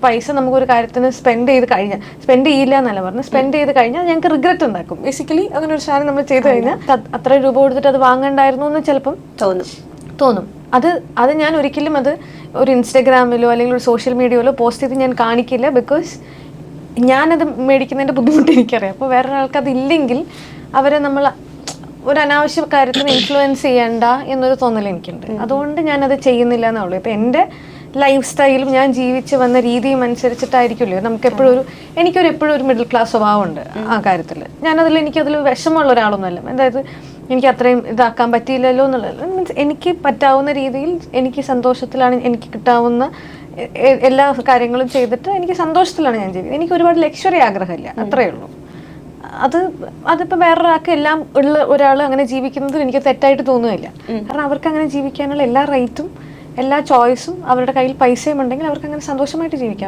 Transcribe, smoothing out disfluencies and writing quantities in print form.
പൈസ നമുക്കൊരു കാര്യത്തിന് സ്പെൻഡ് ചെയ്യില്ല എന്നല്ല പറഞ്ഞു, സ്പെൻഡ് ചെയ്ത് കഴിഞ്ഞാൽ ഞങ്ങൾക്ക് റിഗ്രറ്റ് ഉണ്ടാക്കും. ബേസിക്കലി അങ്ങനെ ഒരു സാധനം നമ്മൾ ചെയ്ത് കഴിഞ്ഞാൽ അത്ര രൂപ കൊടുത്തിട്ട് അത് വാങ്ങണ്ടായിരുന്നു എന്ന് ചിലപ്പം തോന്നും. അത് ഞാൻ ഒരിക്കലും അത് ഒരു ഇൻസ്റ്റാഗ്രാമിലോ അല്ലെങ്കിൽ ഒരു സോഷ്യൽ മീഡിയയിലോ പോസ്റ്റ് ചെയ്ത് ഞാൻ കാണിക്കില്ല. ബിക്കോസ് ഞാനത് മേടിക്കുന്നതിൻ്റെ ബുദ്ധിമുട്ട് എനിക്കറിയാം. അപ്പോൾ വേറൊരാൾക്ക് അതില്ലെങ്കിൽ അവരെ നമ്മൾ ഒരു അനാവശ്യ കാര്യത്തിന് ഇൻഫ്ലുവൻസ് ചെയ്യണ്ട എന്നൊരു തോന്നൽ എനിക്കുണ്ട്. അതുകൊണ്ട് ഞാനത് ചെയ്യുന്നില്ല എന്നുള്ളൂ. ഇപ്പം എൻ്റെ ലൈഫ് സ്റ്റൈലും ഞാൻ ജീവിച്ച് വന്ന രീതിയും അനുസരിച്ചിട്ടായിരിക്കുമല്ലോ നമുക്ക് എപ്പോഴും എപ്പോഴും ഒരു മിഡിൽ ക്ലാസ് സ്വഭാവമുണ്ട് ആ കാര്യത്തിൽ. എനിക്കതിൽ വിഷമമുള്ള ഒരാളൊന്നുമല്ല. അതായത് എനിക്ക് അത്രയും ഇതാക്കാൻ പറ്റിയില്ലല്ലോ എന്നുള്ളത് മീൻസ് എനിക്ക് പറ്റാവുന്ന രീതിയിൽ എനിക്ക് സന്തോഷത്തിലാണ് എനിക്ക് കിട്ടാവുന്ന എല്ലാ കാര്യങ്ങളും ചെയ്തിട്ട് എനിക്ക് സന്തോഷത്തിലാണ് ഞാൻ ജീവിക്കുന്നത്. എനിക്ക് ഒരുപാട് ലക്ഷറി ആഗ്രഹമില്ല, അത്രയേ ഉള്ളൂ. അതിപ്പോൾ വേറൊരാൾക്ക് എല്ലാം ഉള്ള ഒരാൾ അങ്ങനെ ജീവിക്കുന്നതിൽ എനിക്ക് തെറ്റായിട്ട് തോന്നുകയില്ല. കാരണം അവർക്ക് അങ്ങനെ ജീവിക്കാനുള്ള എല്ലാ റൈറ്റും എല്ലാ ചോയ്സും അവരുടെ കയ്യിൽ പൈസയും ഉണ്ടെങ്കിൽ അവർക്ക് അങ്ങനെ സന്തോഷമായിട്ട് ജീവിക്കാം.